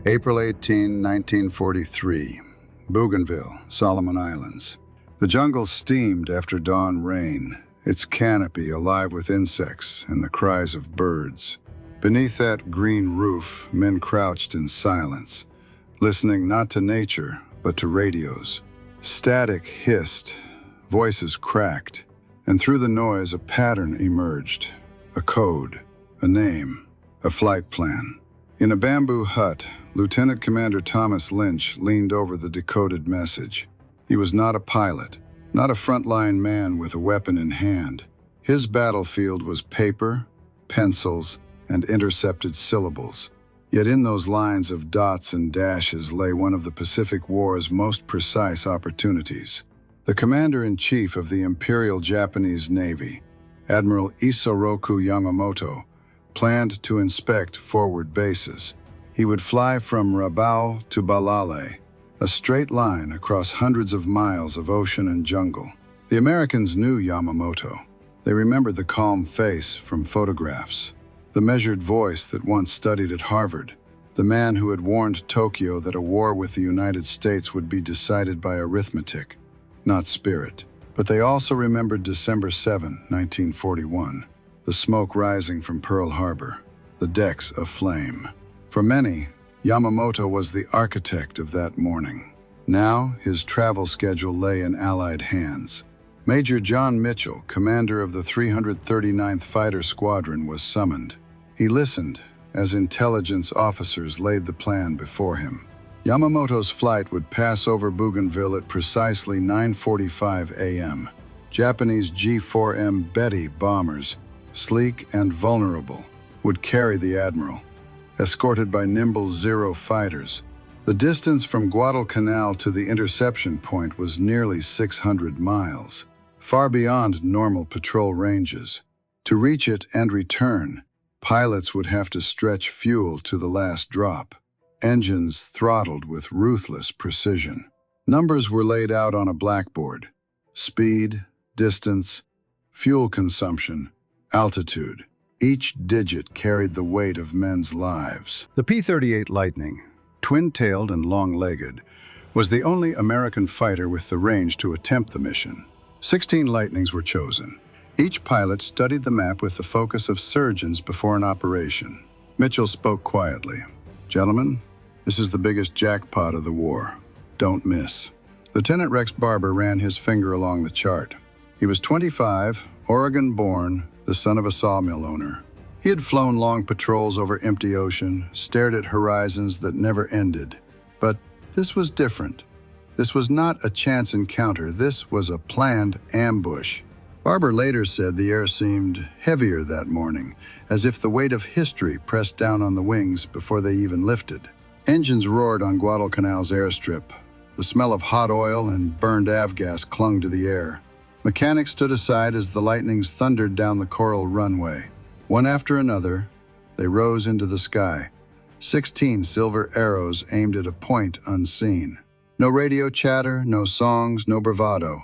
April 18, 1943. Bougainville, Solomon Islands. The jungle steamed after dawn rain, its canopy alive with insects and the cries of birds. Beneath that green roof, men crouched in silence, listening not to nature, but to radios. Static hissed, voices cracked, and through the noise a pattern emerged. A code, a name, a flight plan. In a bamboo hut, Lieutenant Commander Thomas Lynch leaned over the decoded message. He was not a pilot, not a frontline man with a weapon in hand. His battlefield was paper, pencils, and intercepted syllables. Yet in those lines of dots and dashes lay one of the Pacific War's most precise opportunities. The Commander-in-Chief of the Imperial Japanese Navy, Admiral Isoroku Yamamoto, planned to inspect forward bases. He would fly from Rabaul to Balale, a straight line across hundreds of miles of ocean and jungle. The Americans knew Yamamoto. They remembered the calm face from photographs, the measured voice that once studied at Harvard, the man who had warned Tokyo that a war with the United States would be decided by arithmetic, not spirit. But they also remembered December 7, 1941, the smoke rising from Pearl Harbor, the decks aflame. For many, Yamamoto was the architect of that morning. Now, his travel schedule lay in Allied hands. Major John Mitchell, commander of the 339th Fighter Squadron, was summoned. He listened as intelligence officers laid the plan before him. Yamamoto's flight would pass over Bougainville at precisely 9:45 a.m. Japanese G-4M Betty bombers, sleek and vulnerable, would carry the Admiral, escorted by nimble Zero fighters. The distance from Guadalcanal to the interception point was nearly 600 miles, far beyond normal patrol ranges. To reach it and return, pilots would have to stretch fuel to the last drop, engines throttled with ruthless precision. Numbers were laid out on a blackboard: speed, distance, fuel consumption, altitude. Each digit carried the weight of men's lives. The P-38 Lightning, twin-tailed and long-legged, was the only American fighter with the range to attempt the mission. 16 Lightnings were chosen. Each pilot studied the map with the focus of surgeons before an operation. Mitchell spoke quietly. "Gentlemen, this is the biggest jackpot of the war. Don't miss." Lieutenant Rex Barber ran his finger along the chart. He was 25, Oregon-born, the son of a sawmill owner. He had flown long patrols over empty ocean, stared at horizons that never ended. But this was different. This was not a chance encounter. This was a planned ambush. Barber later said the air seemed heavier that morning, as if the weight of history pressed down on the wings before they even lifted. Engines roared on Guadalcanal's airstrip. The smell of hot oil and burned avgas clung to the air. Mechanics stood aside as the Lightnings thundered down the coral runway. One after another, they rose into the sky. 16 silver arrows aimed at a point unseen. No radio chatter, no songs, no bravado.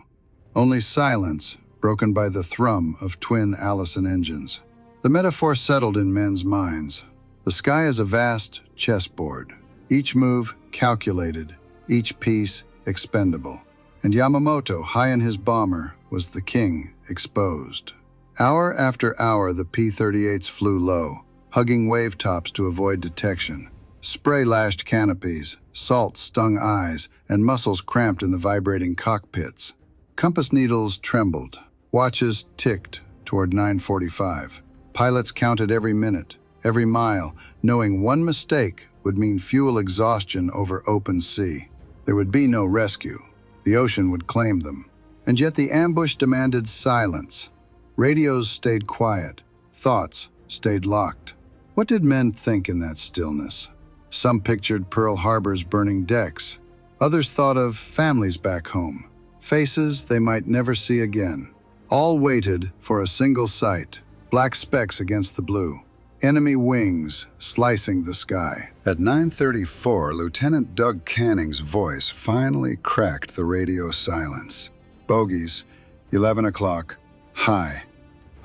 Only silence, broken by the thrum of twin Allison engines. The metaphor settled in men's minds. The sky is a vast chessboard, each move calculated, each piece expendable. And Yamamoto, high in his bomber, was the king exposed. Hour after hour, the P-38s flew low, hugging wave tops to avoid detection. Spray lashed canopies, salt stung eyes, and muscles cramped in the vibrating cockpits. Compass needles trembled. Watches ticked toward 9:45. Pilots counted every minute, every mile, knowing one mistake would mean fuel exhaustion over open sea. There would be no rescue. The ocean would claim them. And yet the ambush demanded silence. Radios stayed quiet. Thoughts stayed locked. What did men think in that stillness? Some pictured Pearl Harbor's burning decks. Others thought of families back home, faces they might never see again. All waited for a single sight, black specks against the blue. Enemy wings slicing the sky. At 9:34, Lieutenant Doug Canning's voice finally cracked the radio silence. Bogies, 11 o'clock, high.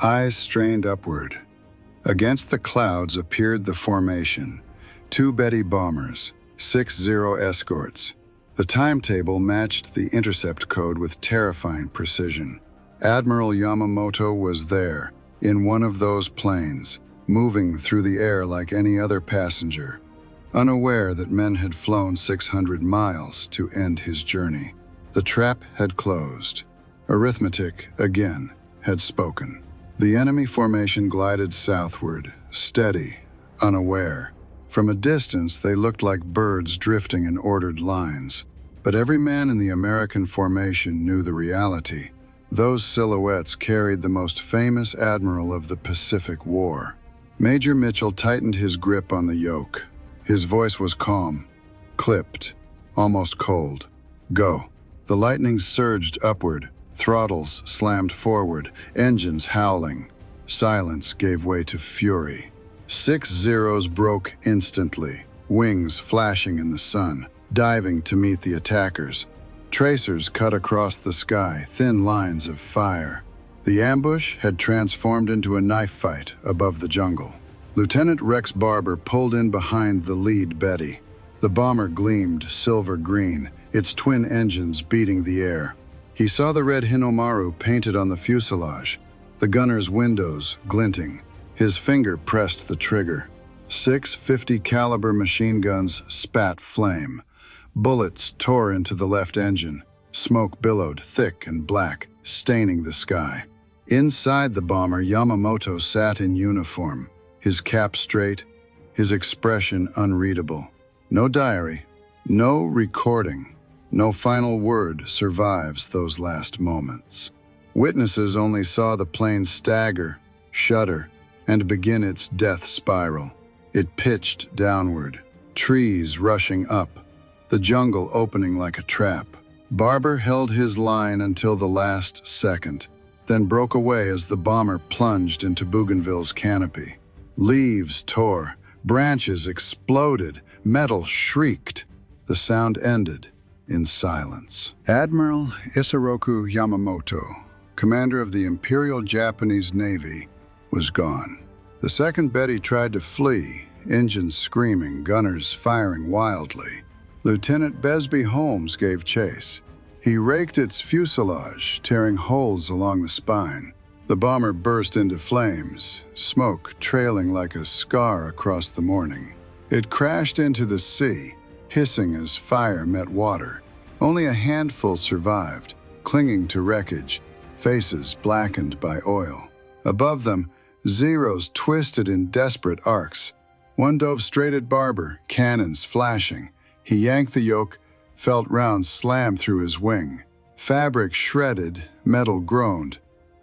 Eyes strained upward. Against the clouds appeared the formation. 2 Betty bombers, 60 escorts. The timetable matched the intercept code with terrifying precision. Admiral Yamamoto was there, in one of those planes, moving through the air like any other passenger, unaware that men had flown 600 miles to end his journey. The trap had closed. Arithmetic, again, had spoken. The enemy formation glided southward, steady, unaware. From a distance, they looked like birds drifting in ordered lines. But every man in the American formation knew the reality. Those silhouettes carried the most famous admiral of the Pacific War. Major Mitchell tightened his grip on the yoke. His voice was calm, clipped, almost cold. Go. The lightning surged upward, throttles slammed forward, engines howling. Silence gave way to fury. 6 zeros broke instantly, wings flashing in the sun, diving to meet the attackers. Tracers cut across the sky, thin lines of fire. The ambush had transformed into a knife fight above the jungle. Lieutenant Rex Barber pulled in behind the lead Betty. The bomber gleamed silver-green, its twin engines beating the air. He saw the red Hinomaru painted on the fuselage, the gunner's windows glinting. His finger pressed the trigger. 6 .50 caliber machine guns spat flame. Bullets tore into the left engine. Smoke billowed, thick and black, staining the sky. Inside the bomber, Yamamoto sat in uniform, his cap straight, his expression unreadable. No diary, no recording, no final word survives those last moments. Witnesses only saw the plane stagger, shudder, and begin its death spiral. It pitched downward, trees rushing up, the jungle opening like a trap. Barber held his line until the last second, then broke away as the bomber plunged into Bougainville's canopy. Leaves tore, branches exploded, metal shrieked. The sound ended in silence. Admiral Isoroku Yamamoto, commander of the Imperial Japanese Navy, was gone. The second Betty tried to flee, engines screaming, gunners firing wildly. Lieutenant Besby Holmes gave chase. He raked its fuselage, tearing holes along the spine. The bomber burst into flames, smoke trailing like a scar across the morning. It crashed into the sea, hissing as fire met water. Only a handful survived, clinging to wreckage, faces blackened by oil. Above them, Zeros twisted in desperate arcs. One dove straight at Barber, cannons flashing. He yanked the yoke, felt rounds slam through his wing. Fabric shredded, metal groaned.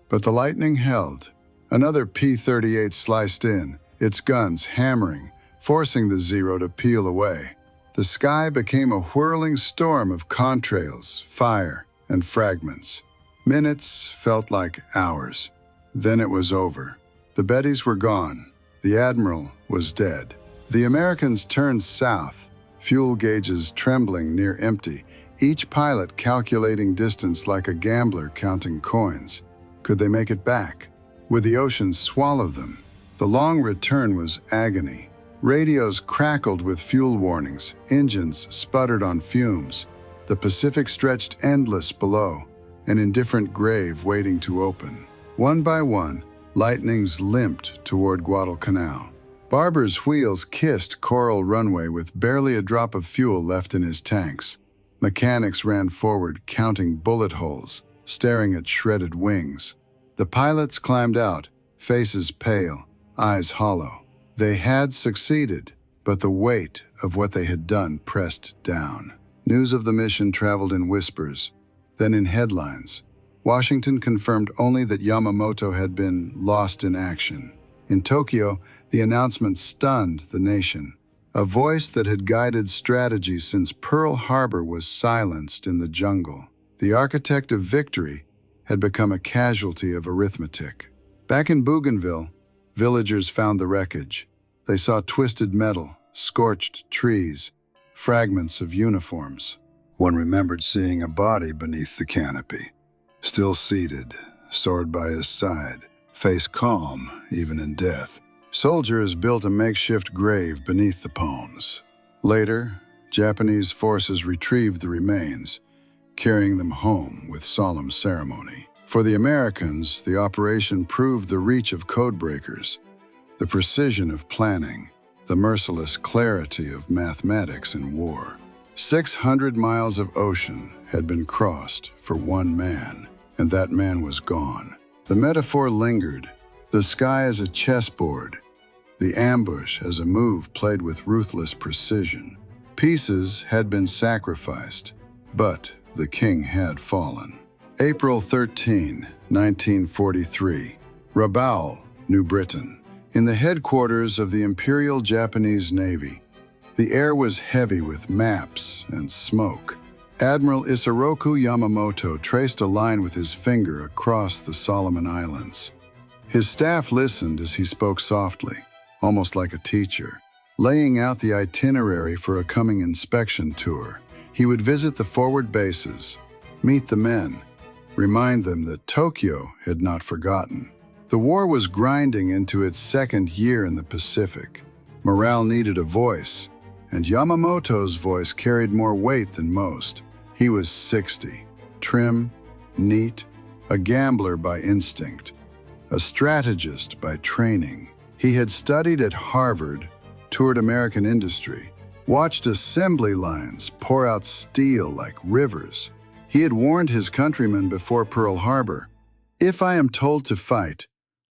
But the lightning held. Another P-38 sliced in, its guns hammering, forcing the Zero to peel away. The sky became a whirling storm of contrails, fire, and fragments. Minutes felt like hours. Then it was over. The Bettys were gone. The Admiral was dead. The Americans turned south, fuel gauges trembling near empty, each pilot calculating distance like a gambler counting coins. Could they make it back? Would the ocean swallow them? The long return was agony. Radios crackled with fuel warnings, engines sputtered on fumes. The Pacific stretched endless below, an indifferent grave waiting to open. One by one, lightnings limped toward Guadalcanal. Barber's wheels kissed coral runway with barely a drop of fuel left in his tanks. Mechanics ran forward, counting bullet holes, staring at shredded wings. The pilots climbed out, faces pale, eyes hollow. They had succeeded, but the weight of what they had done pressed down. News of the mission traveled in whispers, then in headlines. Washington confirmed only that Yamamoto had been lost in action. In Tokyo, the announcement stunned the nation. A voice that had guided strategy since Pearl Harbor was silenced in the jungle. The architect of victory had become a casualty of arithmetic. Back in Bougainville, villagers found the wreckage. They saw twisted metal, scorched trees, fragments of uniforms. One remembered seeing a body beneath the canopy. Still seated, sword by his side, face calm even in death. Soldiers built a makeshift grave beneath the poems. Later, Japanese forces retrieved the remains, carrying them home with solemn ceremony. For the Americans, the operation proved the reach of codebreakers, the precision of planning, the merciless clarity of mathematics in war. 600 miles of ocean had been crossed for one man, and that man was gone. The metaphor lingered, the sky as a chessboard, the ambush as a move played with ruthless precision. Pieces had been sacrificed, but the king had fallen. April 13, 1943, Rabaul, New Britain. In the headquarters of the Imperial Japanese Navy, the air was heavy with maps and smoke. Admiral Isoroku Yamamoto traced a line with his finger across the Solomon Islands. His staff listened as he spoke softly, almost like a teacher, laying out the itinerary for a coming inspection tour. He would visit the forward bases, meet the men, remind them that Tokyo had not forgotten. The war was grinding into its second year in the Pacific. Morale needed a voice, and Yamamoto's voice carried more weight than most. He was 60, trim, neat, a gambler by instinct, a strategist by training. He had studied at Harvard, toured American industry, watched assembly lines pour out steel like rivers. He had warned his countrymen before Pearl Harbor, "If I am told to fight,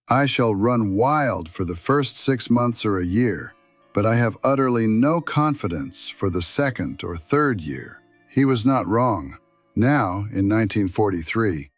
I shall run wild for the first 6 months or a year, but I have utterly no confidence for the second or third year." He was not wrong. Now, in 1943,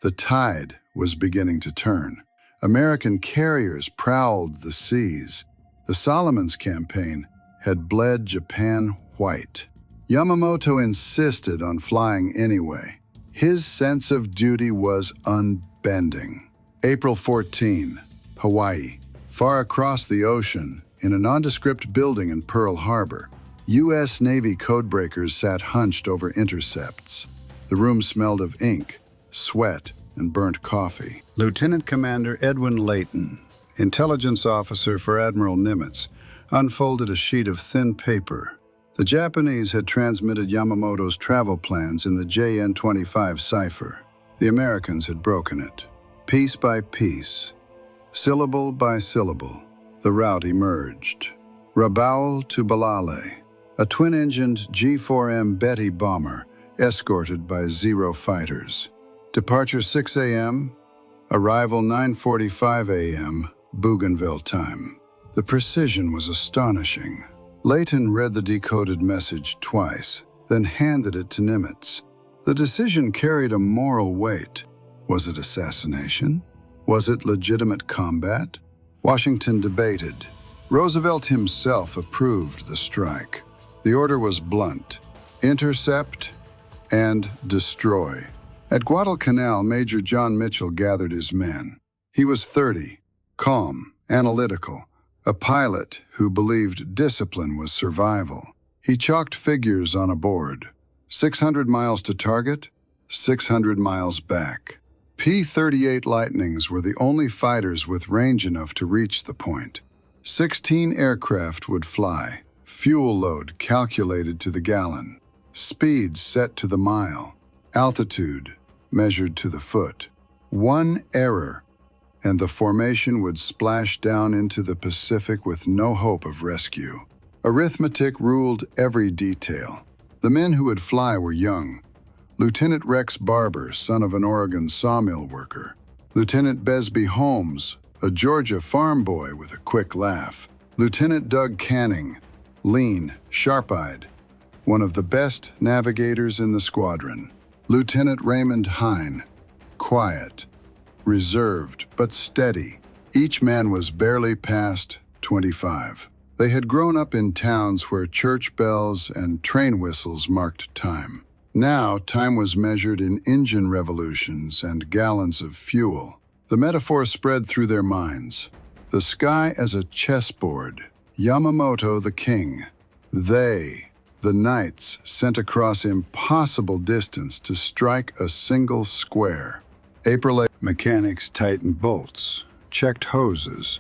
the tide was beginning to turn. American carriers prowled the seas. The Solomons campaign had bled Japan white. Yamamoto insisted on flying anyway. His sense of duty was unbending. April 14, Hawaii. Far across the ocean, in a nondescript building in Pearl Harbor, U.S. Navy codebreakers sat hunched over intercepts. The room smelled of ink, sweat, and burnt coffee. Lieutenant Commander Edwin Layton, intelligence officer for Admiral Nimitz, unfolded a sheet of thin paper. The Japanese had transmitted Yamamoto's travel plans in the JN-25 cipher. The Americans had broken it. Piece by piece, syllable by syllable, the route emerged. Rabaul to Balale, a twin-engined G-4M Betty bomber escorted by Zero fighters. Departure 6 a.m., arrival 9:45 a.m., Bougainville time. The precision was astonishing. Layton read the decoded message twice, then handed it to Nimitz. The decision carried a moral weight. Was it assassination? Was it legitimate combat? Washington debated. Roosevelt himself approved the strike. The order was blunt: intercept and destroy. At Guadalcanal, Major John Mitchell gathered his men. He was 30, calm, analytical, a pilot who believed discipline was survival. He chalked figures on a board. 600 miles to target, 600 miles back. P-38 Lightnings were the only fighters with range enough to reach the point. 16 aircraft would fly, fuel load calculated to the gallon, speed set to the mile, altitude measured to the foot. One error, and the formation would splash down into the Pacific with no hope of rescue. Arithmetic ruled every detail. The men who would fly were young. Lieutenant Rex Barber, son of an Oregon sawmill worker. Lieutenant Besby Holmes, a Georgia farm boy with a quick laugh. Lieutenant Doug Canning, lean, sharp-eyed, one of the best navigators in the squadron. Lieutenant Raymond Hine, quiet, reserved, but steady. Each man was barely past 25. They had grown up in towns where church bells and train whistles marked time. Now, time was measured in engine revolutions and gallons of fuel. The metaphor spread through their minds. The sky as a chessboard. Yamamoto the king. They, the knights, sent across impossible distance to strike a single square. April 8. Mechanics tightened bolts, checked hoses,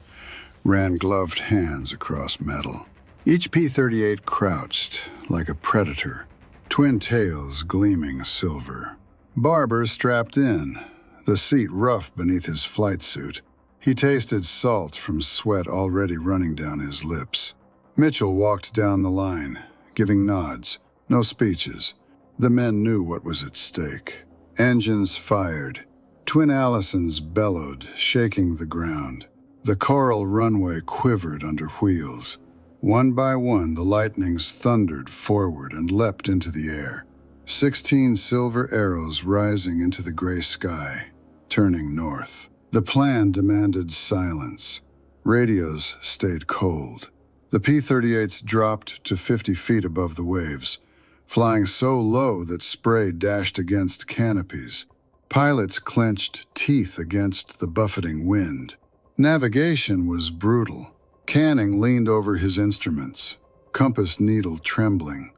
ran gloved hands across metal. Each P-38 crouched like a predator, twin tails gleaming silver. Barber strapped in, the seat rough beneath his flight suit. He tasted salt from sweat already running down his lips. Mitchell walked down the line, giving nods, no speeches. The men knew what was at stake. Engines fired. Twin Allisons bellowed, shaking the ground. The coral runway quivered under wheels. One by one, the lightnings thundered forward and leapt into the air. 16 silver arrows rising into the gray sky, turning north. The plan demanded silence. Radios stayed cold. The P-38s dropped to 50 feet above the waves, flying so low that spray dashed against canopies. Pilots clenched teeth against the buffeting wind. Navigation was brutal. Canning leaned over his instruments, compass needle trembling,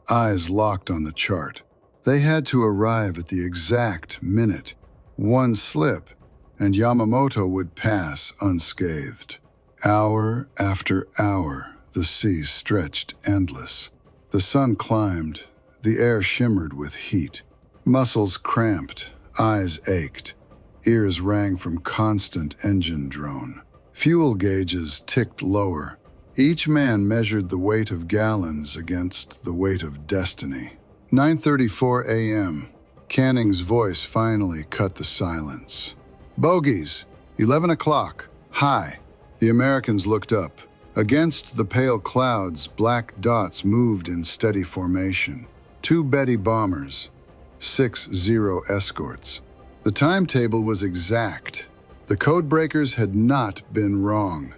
eyes locked on the chart. They had to arrive at the exact minute. One slip, and Yamamoto would pass unscathed. Hour after hour, the sea stretched endless. The sun climbed, the air shimmered with heat. Muscles cramped, eyes ached, ears rang from constant engine drone. Fuel gauges ticked lower. Each man measured the weight of gallons against the weight of destiny. 9:34 a.m. Canning's voice finally cut the silence. Bogies, 11 o'clock, high. The Americans looked up. Against the pale clouds, black dots moved in steady formation. 2 Betty bombers, 6 Zero escorts. The timetable was exact. The codebreakers had not been wrong.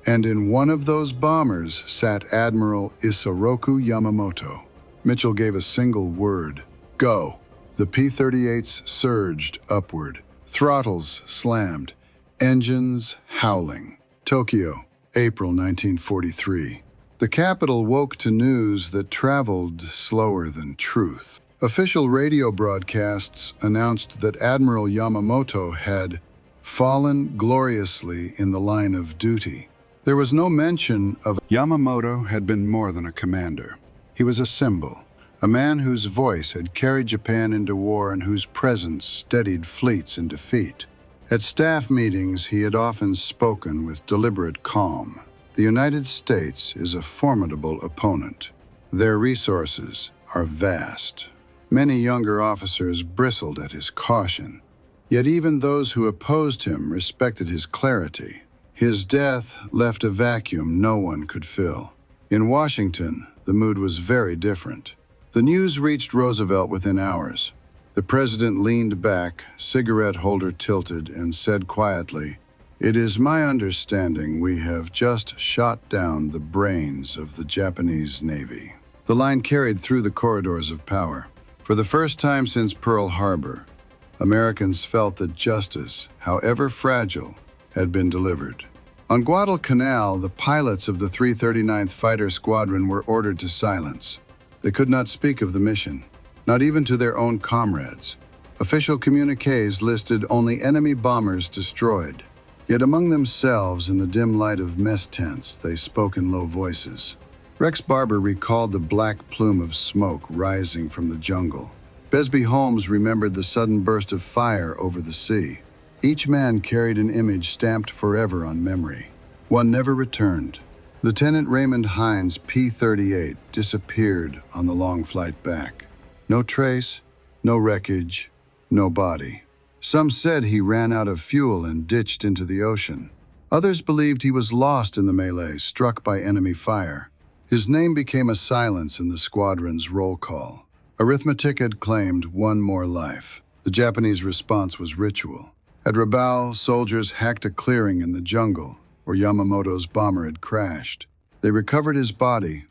And in one of those bombers sat Admiral Isoroku Yamamoto. Mitchell gave a single word, go. The P-38s surged upward, throttles slammed, engines howling. Tokyo, April 1943. The capital woke to news that traveled slower than truth. Official radio broadcasts announced that Admiral Yamamoto had fallen gloriously in the line of duty. There was no mention of Yamamoto had been more than a commander. He was a symbol, a man whose voice had carried Japan into war and whose presence steadied fleets in defeat. At staff meetings, he had often spoken with deliberate calm. The United States is a formidable opponent. Their resources are vast. Many younger officers bristled at his caution. Yet even those who opposed him respected his clarity. His death left a vacuum no one could fill. In Washington, the mood was very different. The news reached Roosevelt within hours. The president leaned back, cigarette holder tilted, and said quietly, "It is my understanding we have just shot down the brains of the Japanese Navy." The line carried through the corridors of power. For the first time since Pearl Harbor, Americans felt that justice, however fragile, had been delivered. On Guadalcanal, the pilots of the 339th Fighter Squadron were ordered to silence. They could not speak of the mission, not even to their own comrades. Official communiques listed only enemy bombers destroyed. Yet among themselves, in the dim light of mess tents, they spoke in low voices. Rex Barber recalled the black plume of smoke rising from the jungle. Besby Holmes remembered the sudden burst of fire over the sea. Each man carried an image stamped forever on memory. One never returned. Lieutenant Raymond Hines' P-38 disappeared on the long flight back. No trace, no wreckage, no body. Some said he ran out of fuel and ditched into the ocean. Others believed he was lost in the melee, struck by enemy fire. His name became a silence in the squadron's roll call. Arithmetic had claimed one more life. The Japanese response was ritual. At Rabaul, soldiers hacked a clearing in the jungle where Yamamoto's bomber had crashed. They recovered his body,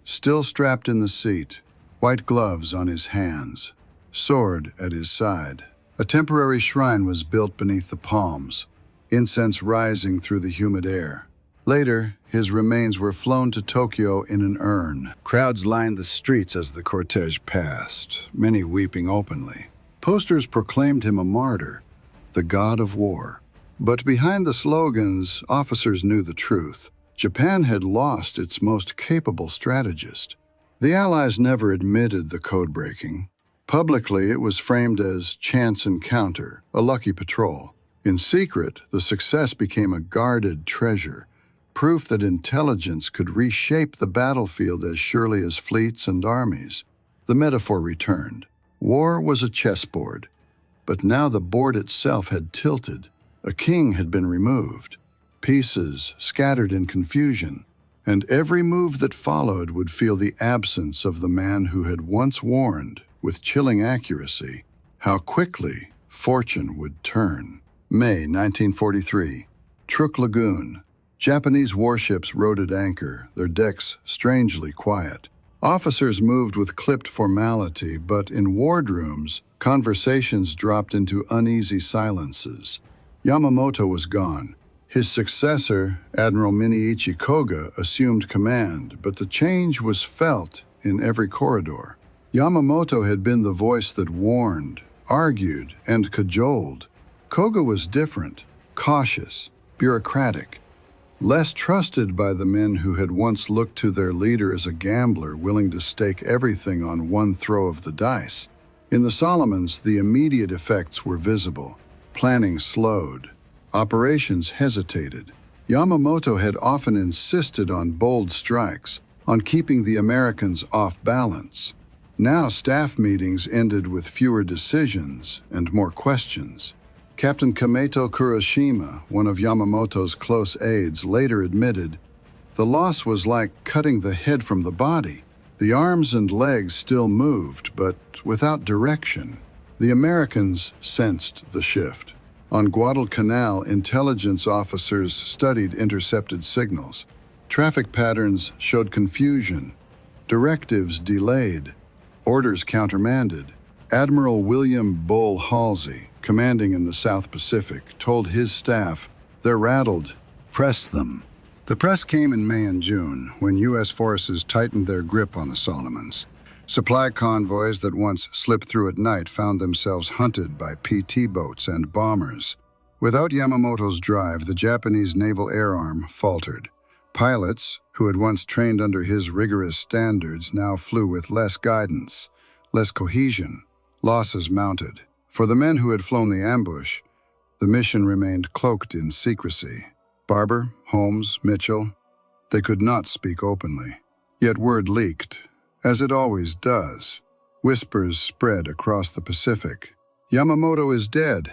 still strapped in the seat, white gloves on his hands, sword at his side. A temporary shrine was built beneath the palms, incense rising through the humid air. Later, his remains were flown to Tokyo in an urn. Crowds lined the streets as the cortege passed, many weeping openly. Posters proclaimed him a martyr, the god of war. But behind the slogans, officers knew the truth. Japan had lost its most capable strategist. The Allies never admitted the code-breaking. Publicly, it was framed as chance encounter, a lucky patrol. In secret, the success became a guarded treasure, proof that intelligence could reshape the battlefield as surely as fleets and armies. The metaphor returned. War was a chessboard, but now the board itself had tilted. A king had been removed, pieces scattered in confusion, and every move that followed would feel the absence of the man who had once warned, with chilling accuracy, how quickly fortune would turn. May 1943. Truk Lagoon. Japanese warships rode at anchor, their decks strangely quiet. Officers moved with clipped formality, but in wardrooms, conversations dropped into uneasy silences. Yamamoto was gone. His successor, Admiral Miniichi Koga, assumed command, but the change was felt in every corridor. Yamamoto had been the voice that warned, argued, and cajoled. Koga was different, cautious, bureaucratic, less trusted by the men who had once looked to their leader as a gambler willing to stake everything on one throw of the dice. In the Solomons, the immediate effects were visible. Planning slowed. Operations hesitated. Yamamoto had often insisted on bold strikes, on keeping the Americans off balance. Now staff meetings ended with fewer decisions and more questions. Captain Kameto Kuroshima, one of Yamamoto's close aides, later admitted, "The loss was like cutting the head from the body. The arms and legs still moved, but without direction." The Americans sensed the shift. On Guadalcanal, intelligence officers studied intercepted signals. Traffic patterns showed confusion. Directives delayed. Orders countermanded. Admiral William Bull Halsey, commanding in the South Pacific, told his staff, "They're rattled. Press them." The press came in May and June, when U.S. forces tightened their grip on the Solomons. Supply convoys that once slipped through at night found themselves hunted by PT boats and bombers. Without Yamamoto's drive, the Japanese naval air arm faltered. Pilots, who had once trained under his rigorous standards, now flew with less guidance, less cohesion. Losses mounted. For the men who had flown the ambush, the mission remained cloaked in secrecy. Barber, Holmes, Mitchell, they could not speak openly. Yet word leaked, as it always does. Whispers spread across the Pacific. "Yamamoto is dead.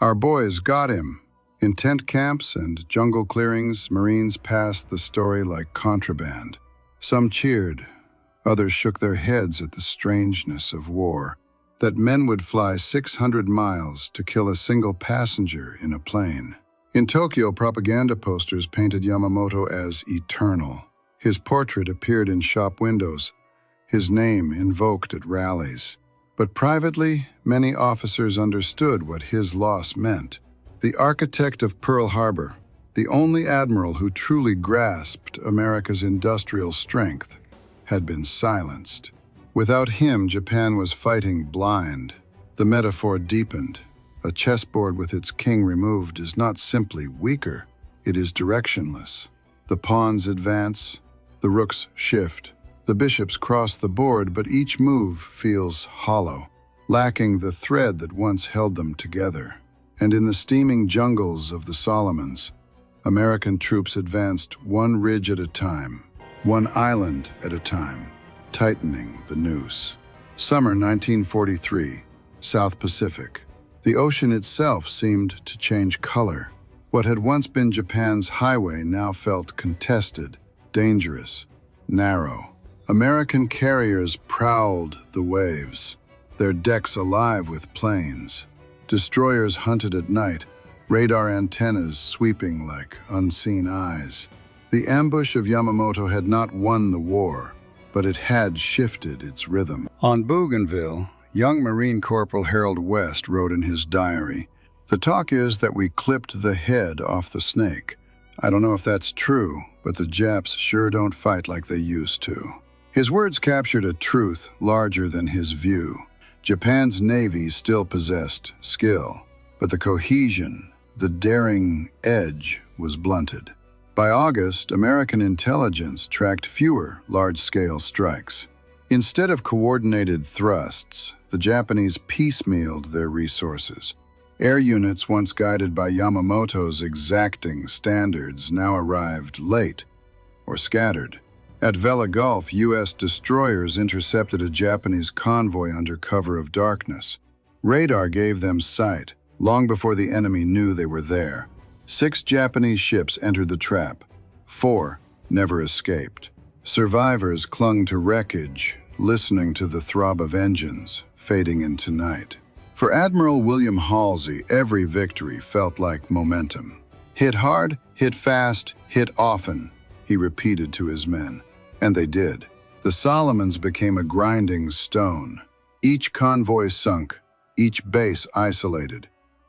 Our boys got him." In tent camps and jungle clearings, Marines passed the story like contraband. Some cheered, others shook their heads at the strangeness of war. That men would fly 600 miles to kill a single passenger in a plane. In Tokyo, propaganda posters painted Yamamoto as eternal. His portrait appeared in shop windows, his name invoked at rallies. But privately, many officers understood what his loss meant. The architect of Pearl Harbor, the only admiral who truly grasped America's industrial strength, had been silenced. Without him, Japan was fighting blind. The metaphor deepened. A chessboard with its king removed is not simply weaker, it is directionless. The pawns advance, the rooks shift, the bishops cross the board, but each move feels hollow, lacking the thread that once held them together. And in the steaming jungles of the Solomons, American troops advanced one ridge at a time, one island at a time, tightening the noose. Summer 1943, South Pacific. The ocean itself seemed to change color. What had once been Japan's highway now felt contested, dangerous, narrow. American carriers prowled the waves, their decks alive with planes. Destroyers hunted at night, radar antennas sweeping like unseen eyes. The ambush of Yamamoto had not won the war, but it had shifted its rhythm. On Bougainville, young Marine Corporal Harold West wrote in his diary, "The talk is that we clipped the head off the snake. I don't know if that's true, but the Japs sure don't fight like they used to." His words captured a truth larger than his view. Japan's navy still possessed skill, but the cohesion, the daring edge was blunted. By August, American intelligence tracked fewer large-scale strikes. Instead of coordinated thrusts, the Japanese piecemealed their resources. Air units once guided by Yamamoto's exacting standards now arrived late or scattered. At Vela Gulf, U.S. destroyers intercepted a Japanese convoy under cover of darkness. Radar gave them sight, long before the enemy knew they were there. 6 Japanese ships entered the trap. 4 never escaped. Survivors clung to wreckage, listening to the throb of engines fading into night. For Admiral William Halsey, every victory felt like momentum. Hit hard, hit fast, hit often, he repeated to his men. And they did. The Solomons became a grinding stone. Each convoy sunk, each base isolated,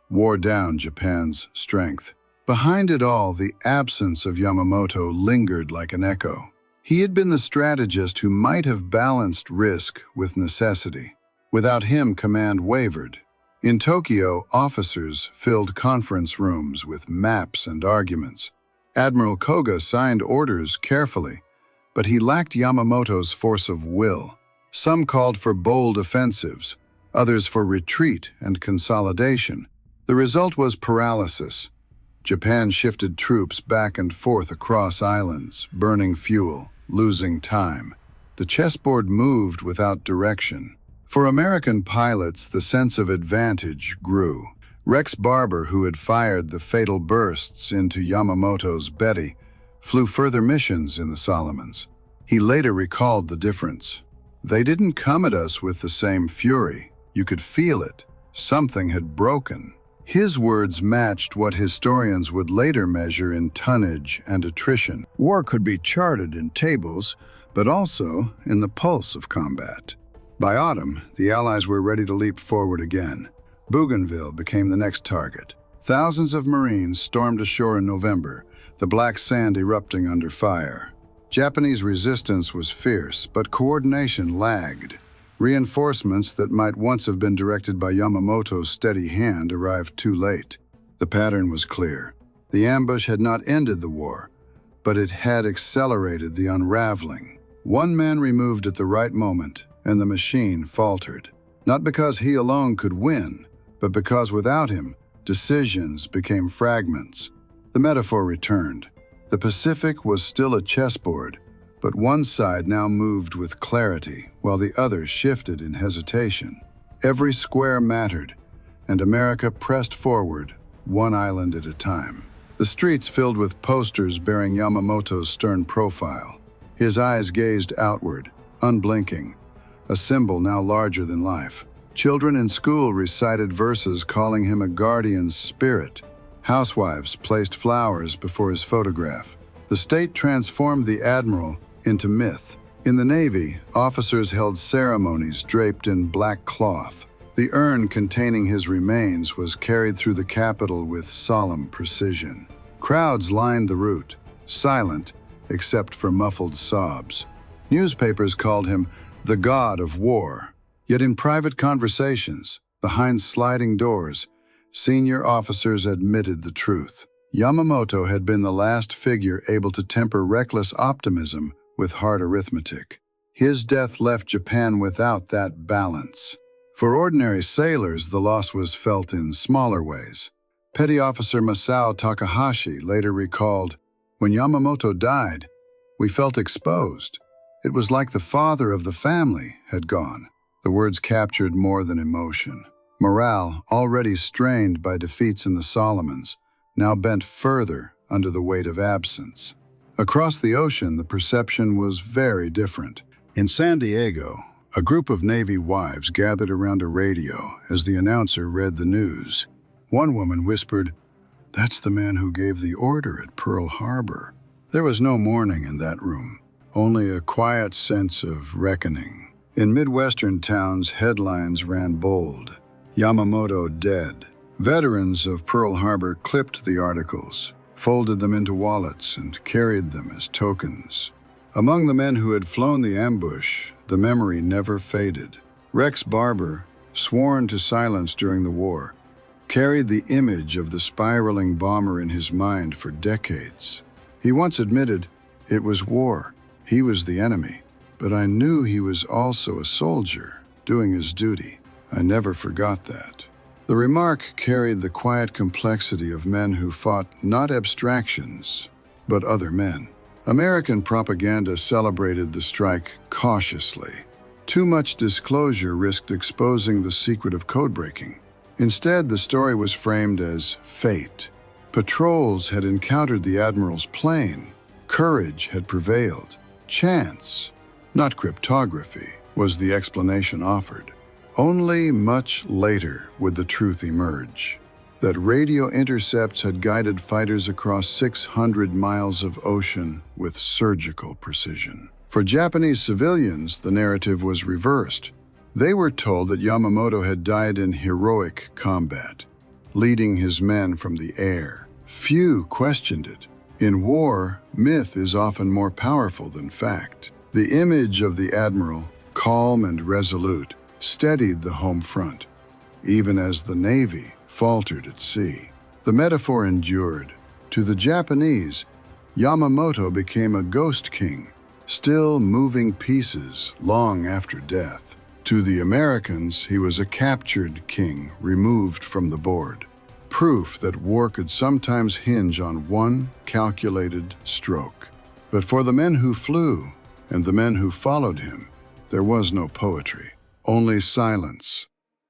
wore down Japan's strength. Behind it all, the absence of Yamamoto lingered like an echo. He had been the strategist who might have balanced risk with necessity. Without him, command wavered. In Tokyo, officers filled conference rooms with maps and arguments. Admiral Koga signed orders carefully, but he lacked Yamamoto's force of will. Some called for bold offensives, others for retreat and consolidation. The result was paralysis. Japan shifted troops back and forth across islands, burning fuel, losing time. The chessboard moved without direction. For American pilots, the sense of advantage grew. Rex Barber, who had fired the fatal bursts into Yamamoto's Betty, flew further missions in the Solomons. He later recalled the difference. They didn't come at us with the same fury. You could feel it. Something had broken. His words matched what historians would later measure in tonnage and attrition. War could be charted in tables, but also in the pulse of combat. By autumn, the Allies were ready to leap forward again. Bougainville became the next target. Thousands of Marines stormed ashore in November, the black sand erupting under fire. Japanese resistance was fierce, but coordination lagged. Reinforcements that might once have been directed by Yamamoto's steady hand arrived too late. The pattern was clear. The ambush had not ended the war, but it had accelerated the unraveling. One man removed at the right moment, and the machine faltered. Not because he alone could win, but because without him, decisions became fragments. The metaphor returned. The Pacific was still a chessboard, but one side now moved with clarity, while the other shifted in hesitation. Every square mattered, and America pressed forward, one island at a time. The streets filled with posters bearing Yamamoto's stern profile. His eyes gazed outward, unblinking, a symbol now larger than life. Children in school recited verses calling him a guardian spirit. Housewives placed flowers before his photograph. The state transformed the admiral into myth. In the Navy, officers held ceremonies draped in black cloth. The urn containing his remains was carried through the capital with solemn precision. Crowds lined the route, silent except for muffled sobs. Newspapers called him the god of war. Yet in private conversations, behind sliding doors, senior officers admitted the truth. Yamamoto had been the last figure able to temper reckless optimism with hard arithmetic. His death left Japan without that balance. For ordinary sailors, the loss was felt in smaller ways. Petty Officer Masao Takahashi later recalled, "When Yamamoto died, we felt exposed. It was like the father of the family had gone." The words captured more than emotion. Morale, already strained by defeats in the Solomons, now bent further under the weight of absence. Across the ocean, the perception was very different. In San Diego, a group of Navy wives gathered around a radio as the announcer read the news. One woman whispered, "That's the man who gave the order at Pearl Harbor." There was no mourning in that room, only a quiet sense of reckoning. In Midwestern towns, headlines ran bold. Yamamoto dead. Veterans of Pearl Harbor clipped the articles, folded them into wallets, and carried them as tokens. Among the men who had flown the ambush, the memory never faded. Rex Barber, sworn to silence during the war, carried the image of the spiraling bomber in his mind for decades. He once admitted, "It was war. He was the enemy. But I knew he was also a soldier, doing his duty. I never forgot that." The remark carried the quiet complexity of men who fought not abstractions, but other men. American propaganda celebrated the strike cautiously. Too much disclosure risked exposing the secret of codebreaking. Instead, the story was framed as fate. Patrols had encountered the Admiral's plane. Courage had prevailed. Chance, not cryptography, was the explanation offered. Only much later would the truth emerge, that radio intercepts had guided fighters across 600 miles of ocean with surgical precision. For Japanese civilians, the narrative was reversed. They were told that Yamamoto had died in heroic combat, leading his men from the air. Few questioned it. In war, myth is often more powerful than fact. The image of the Admiral, calm and resolute, steadied the home front, even as the Navy faltered at sea. The metaphor endured. To the Japanese, Yamamoto became a ghost king, still moving pieces long after death. To the Americans, he was a captured king removed from the board. Proof that war could sometimes hinge on one calculated stroke. But for the men who flew and the men who followed him, there was no poetry. Only silence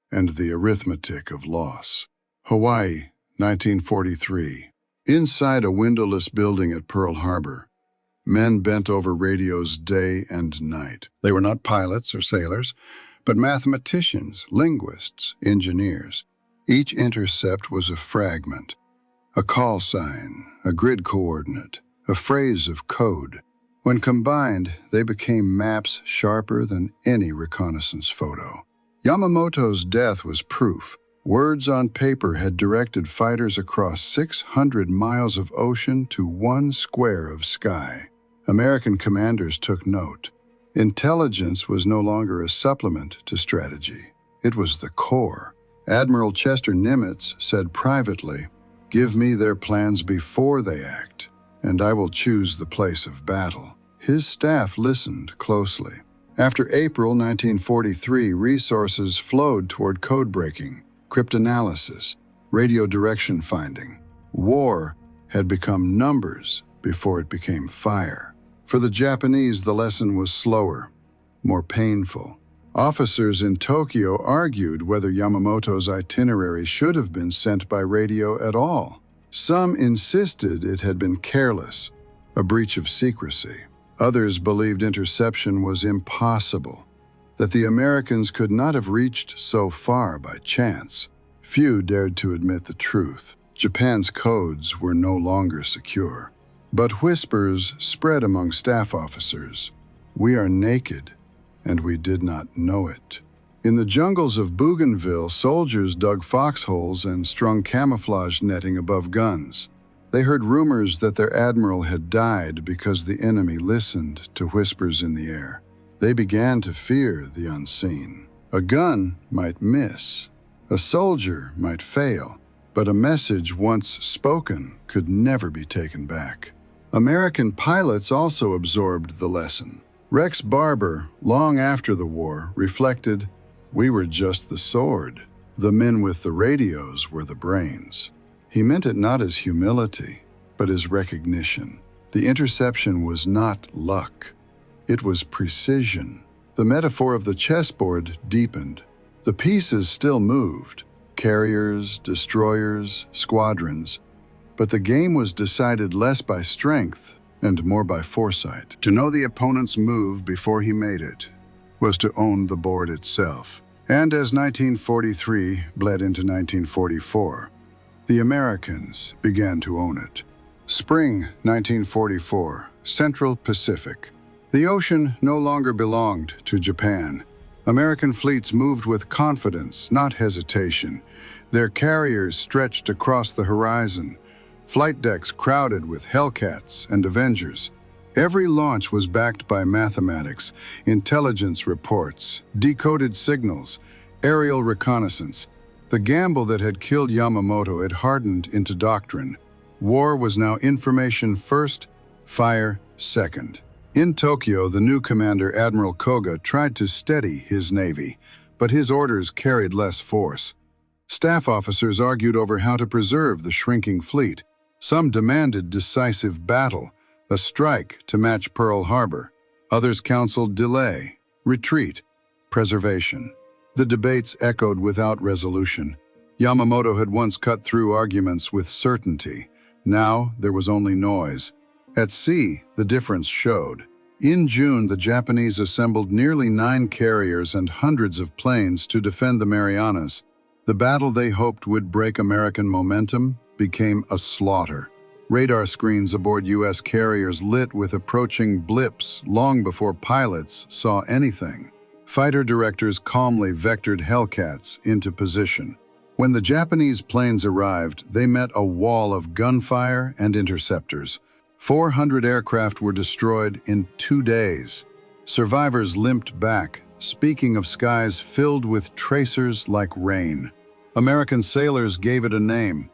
and the arithmetic of loss. Hawaii, 1943. Inside a windowless building at Pearl Harbor, men bent over radios day and night. They were not pilots or sailors, but mathematicians, linguists, engineers. Each intercept was a fragment, a call sign, a grid coordinate, a phrase of code. When combined, they became maps sharper than any reconnaissance photo. Yamamoto's death was proof. Words on paper had directed fighters across 600 miles of ocean to one square of sky. American commanders took note. Intelligence was no longer a supplement to strategy. It was the core. Admiral Chester Nimitz said privately, "Give me their plans before they act, and I will choose the place of battle." His staff listened closely. After April 1943, resources flowed toward codebreaking, cryptanalysis, radio direction finding. War had become numbers before it became fire. For the Japanese, the lesson was slower, more painful. Officers in Tokyo argued whether Yamamoto's itinerary should have been sent by radio at all. Some insisted it had been careless, a breach of secrecy. Others believed interception was impossible, that the Americans could not have reached so far by chance. Few dared to admit the truth. Japan's codes were no longer secure. But whispers spread among staff officers. "We are naked, and we did not know it." In the jungles of Bougainville, soldiers dug foxholes and strung camouflage netting above guns. They heard rumors that their admiral had died because the enemy listened to whispers in the air. They began to fear the unseen. A gun might miss, a soldier might fail, but a message once spoken could never be taken back. American pilots also absorbed the lesson. Rex Barber, long after the war, reflected, "We were just the sword. The men with the radios were the brains." He meant it not as humility, but as recognition. The interception was not luck. It was precision. The metaphor of the chessboard deepened. The pieces still moved, carriers, destroyers, squadrons, but the game was decided less by strength and more by foresight. To know the opponent's move before he made it was to own the board itself. And as 1943 bled into 1944, the Americans began to own it. Spring 1944, Central Pacific. The ocean no longer belonged to Japan. American fleets moved with confidence, not hesitation. Their carriers stretched across the horizon, flight decks crowded with Hellcats and Avengers. Every launch was backed by mathematics, intelligence reports, decoded signals, aerial reconnaissance. The gamble that had killed Yamamoto had hardened into doctrine. War was now information first, Fire second. In Tokyo, the new commander, Admiral Koga, tried to steady his navy, but his orders carried less force. Staff officers argued over how to preserve the shrinking fleet. Some demanded decisive battle, a strike to match Pearl Harbor. Others counseled delay, retreat, preservation. The debates echoed without resolution. Yamamoto had once cut through arguments with certainty. Now there was only noise. At sea, the difference showed. In June, the Japanese assembled nearly 9 carriers and hundreds of planes to defend the Marianas. The battle they hoped would break American momentum became a slaughter. Radar screens aboard U.S. carriers lit with approaching blips long before pilots saw anything. Fighter directors calmly vectored Hellcats into position. When the Japanese planes arrived, they met a wall of gunfire and interceptors. 400 aircraft were destroyed in 2 days. Survivors limped back, speaking of skies filled with tracers like rain. American sailors gave it a name,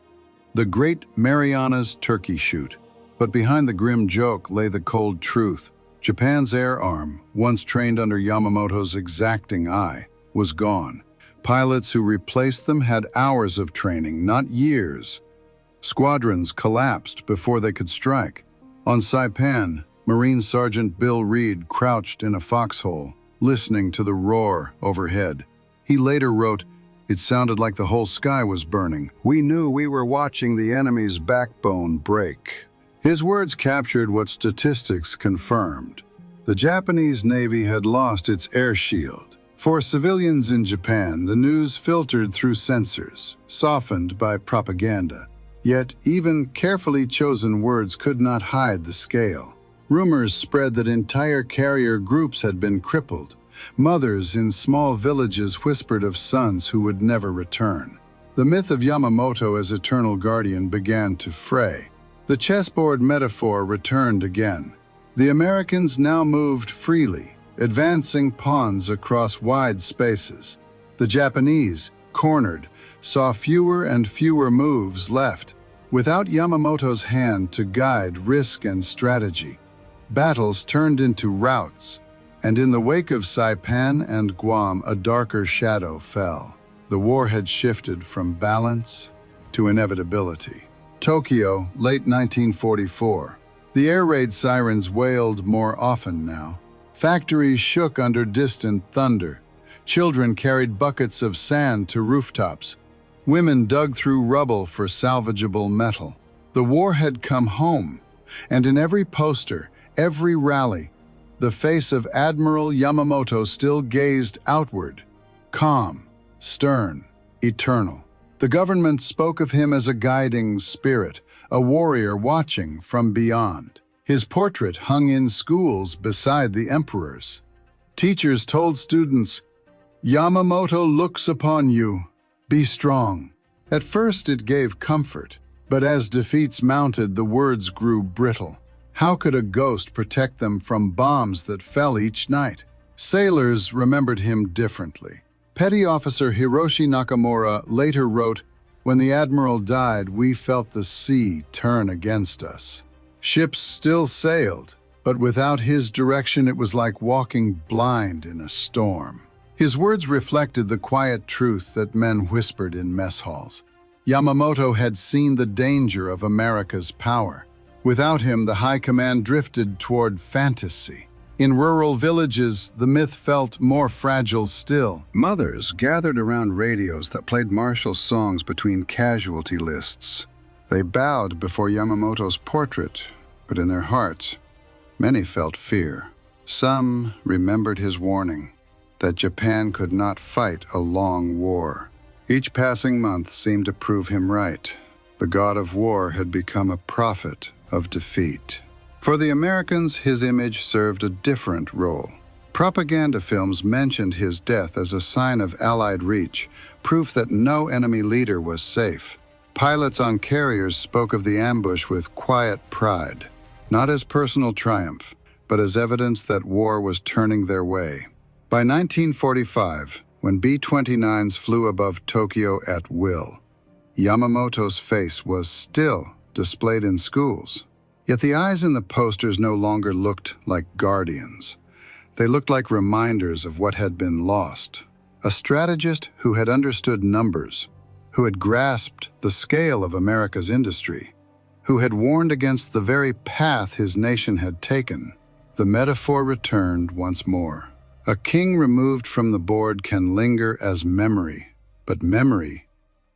the Great Marianas Turkey Shoot. But behind the grim joke lay the cold truth. Japan's air arm, once trained under Yamamoto's exacting eye, was gone. Pilots who replaced them had hours of training, not years. Squadrons collapsed before they could strike. On Saipan, Marine Sergeant Bill Reed crouched in a foxhole, listening to the roar overhead. He later wrote, "It sounded like the whole sky was burning. We knew we were watching the enemy's backbone break." His words captured what statistics confirmed. The Japanese Navy had lost its air shield. For civilians in Japan, the news filtered through censors, softened by propaganda. Yet, even carefully chosen words could not hide the scale. Rumors spread that entire carrier groups had been crippled. Mothers in small villages whispered of sons who would never return. The myth of Yamamoto as eternal guardian began to fray. The chessboard metaphor returned again. The Americans now moved freely, advancing pawns across wide spaces. The Japanese, cornered, saw fewer and fewer moves left. Without Yamamoto's hand to guide risk and strategy, battles turned into routes, and in the wake of Saipan and Guam, a darker shadow fell. The war had shifted from balance to inevitability. Tokyo, late 1944. The air raid sirens wailed more often now. Factories shook under distant thunder. Children carried buckets of sand to rooftops. Women dug through rubble for salvageable metal. The war had come home, and in every poster, every rally, the face of Admiral Yamamoto still gazed outward, calm, stern, eternal. The government spoke of him as a guiding spirit, a warrior watching from beyond. His portrait hung in schools beside the emperor's. Teachers told students, "Yamamoto looks upon you. Be strong." At first it gave comfort, but as defeats mounted, the words grew brittle. How could a ghost protect them from bombs that fell each night? Sailors remembered him differently. Petty Officer Hiroshi Nakamura later wrote, "When the Admiral died, we felt the sea turn against us." Ships still sailed, but without his direction it was like walking blind in a storm. His words reflected the quiet truth that men whispered in mess halls. Yamamoto had seen the danger of America's power. Without him, the high command drifted toward fantasy. In rural villages, the myth felt more fragile still. Mothers gathered around radios that played martial songs between casualty lists. They bowed before Yamamoto's portrait, but in their hearts, many felt fear. Some remembered his warning that Japan could not fight a long war. Each passing month seemed to prove him right. The god of war had become a prophet of defeat. For the Americans, his image served a different role. Propaganda films mentioned his death as a sign of Allied reach, proof that no enemy leader was safe. Pilots on carriers spoke of the ambush with quiet pride, not as personal triumph, but as evidence that war was turning their way. By 1945, when B-29s flew above Tokyo at will, Yamamoto's face was still displayed in schools. Yet the eyes in the posters no longer looked like guardians. They looked like reminders of what had been lost. A strategist who had understood numbers, who had grasped the scale of America's industry, who had warned against the very path his nation had taken. The metaphor returned once more. A king removed from the board can linger as memory, but memory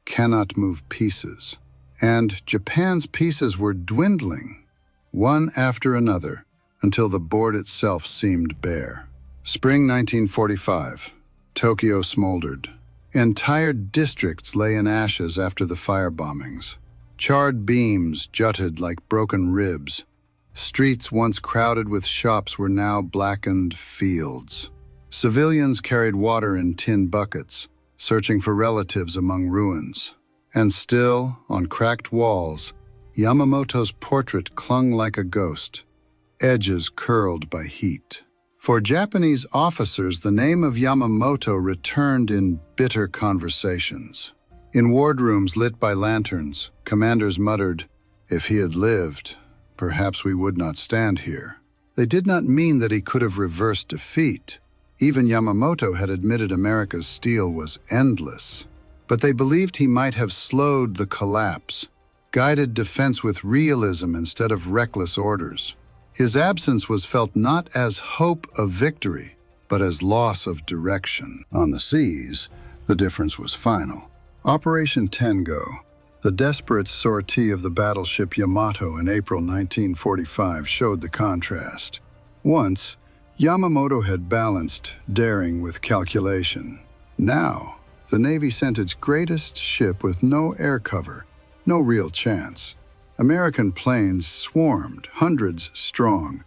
cannot move pieces. And Japan's pieces were dwindling, one after another, until the board itself seemed bare. Spring 1945. Tokyo smoldered. Entire districts lay in ashes after the firebombings. Charred beams jutted like broken ribs. Streets once crowded with shops were now blackened fields. Civilians carried water in tin buckets, searching for relatives among ruins. And still, on cracked walls, Yamamoto's portrait clung like a ghost, edges curled by heat. For Japanese officers, the name of Yamamoto returned in bitter conversations. In wardrooms lit by lanterns, commanders muttered, "If he had lived, perhaps we would not stand here." They did not mean that he could have reversed defeat. Even Yamamoto had admitted America's steel was endless. But they believed he might have slowed the collapse, guided defense with realism instead of reckless orders. His absence was felt not as hope of victory, but as loss of direction. On the seas, the difference was final. Operation Tengo, the desperate sortie of the battleship Yamato in April 1945, showed the contrast. Once, Yamamoto had balanced daring with calculation. Now, the Navy sent its greatest ship with no air cover, no real chance. American planes swarmed, hundreds strong,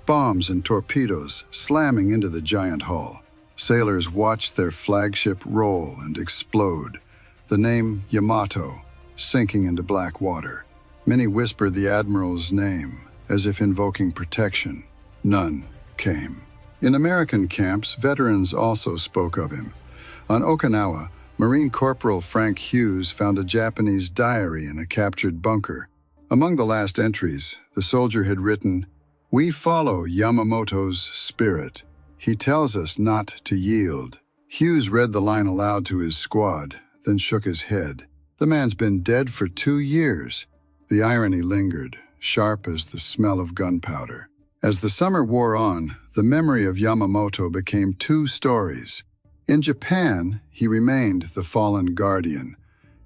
bombs and torpedoes slamming into the giant hull. Sailors watched their flagship roll and explode, the name Yamato sinking into black water. Many whispered the Admiral's name, as if invoking protection. None came. In American camps, veterans also spoke of him. On Okinawa, Marine Corporal Frank Hughes found a Japanese diary in a captured bunker. Among the last entries, the soldier had written, "We follow Yamamoto's spirit. He tells us not to yield." Hughes read the line aloud to his squad, then shook his head. The man's been dead for 2 years. The irony lingered, sharp as the smell of gunpowder. As the summer wore on, the memory of Yamamoto became 2 stories. In Japan, he remained the fallen guardian,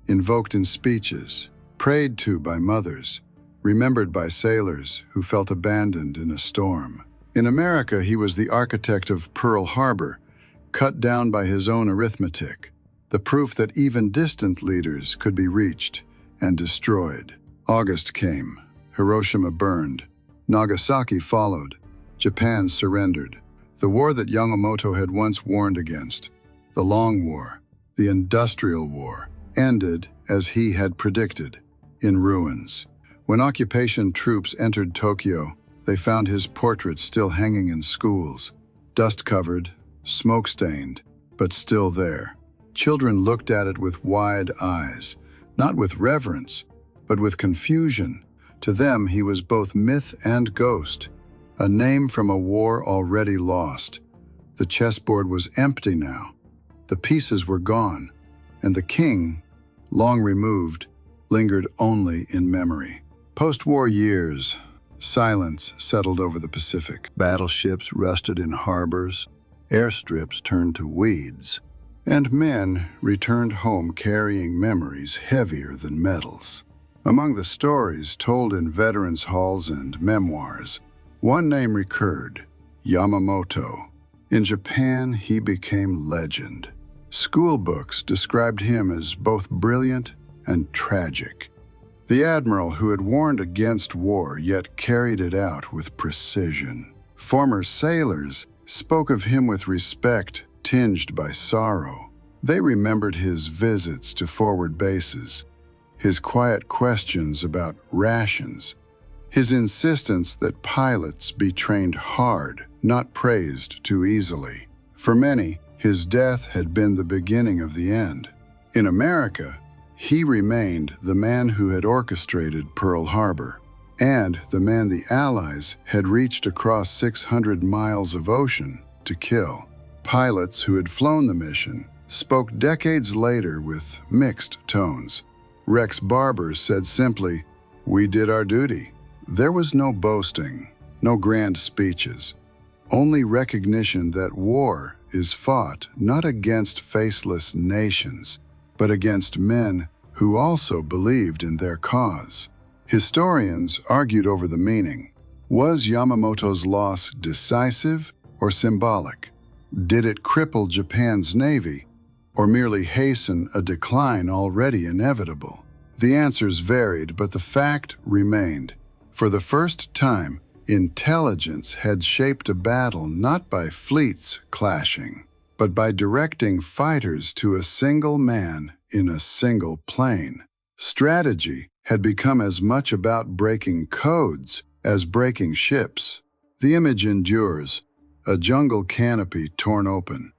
invoked in speeches, prayed to by mothers, remembered by sailors who felt abandoned in a storm. In America, he was the architect of Pearl Harbor, cut down by his own arithmetic, the proof that even distant leaders could be reached and destroyed. August came. Hiroshima burned. Nagasaki followed. Japan surrendered. The war that Yamamoto had once warned against, the Long War, the Industrial War, ended, as he had predicted, in ruins. When occupation troops entered Tokyo, they found his portrait still hanging in schools, dust-covered, smoke-stained, but still there. Children looked at it with wide eyes, not with reverence, but with confusion. To them, he was both myth and ghost, a name from a war already lost. The chessboard was empty now. The pieces were gone, and the king, long removed, lingered only in memory. Post-war years, silence settled over the Pacific. Battleships rusted in harbors, airstrips turned to weeds, and men returned home carrying memories heavier than metals. Among the stories told in veterans' halls and memoirs, one name recurred, Yamamoto. In Japan, he became legend. School books described him as both brilliant and tragic. The admiral who had warned against war yet carried it out with precision. Former sailors spoke of him with respect tinged by sorrow. They remembered his visits to forward bases, his quiet questions about rations, his insistence that pilots be trained hard, not praised too easily. For many, his death had been the beginning of the end. In America, he remained the man who had orchestrated Pearl Harbor. and the man the Allies had reached across 600 miles of ocean to kill. Pilots who had flown the mission spoke decades later with mixed tones. Rex Barber said simply, "We did our duty." There was no boasting, no grand speeches, only recognition that war is fought not against faceless nations, but against men who also believed in their cause. Historians argued over the meaning. Was Yamamoto's loss decisive or symbolic? Did it cripple Japan's navy, or merely hasten a decline already inevitable? The answers varied, but the fact remained. For the first time, intelligence had shaped a battle not by fleets clashing, but by directing fighters to a single man in a single plane. Strategy had become as much about breaking codes as breaking ships. The image endures: a jungle canopy torn open,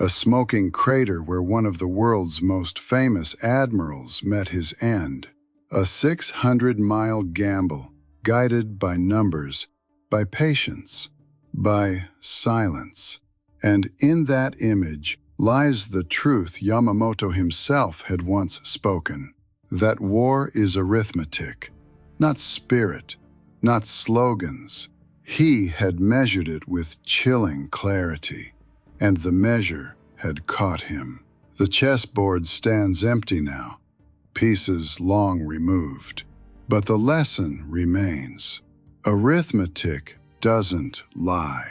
a smoking crater where one of the world's most famous admirals met his end, a 600-mile gamble guided by numbers, by patience, by silence. And in that image lies the truth Yamamoto himself had once spoken, that war is arithmetic, not spirit, not slogans. He had measured it with chilling clarity, and the measure had caught him. The chessboard stands empty now, pieces long removed. But the lesson remains. Arithmetic doesn't lie.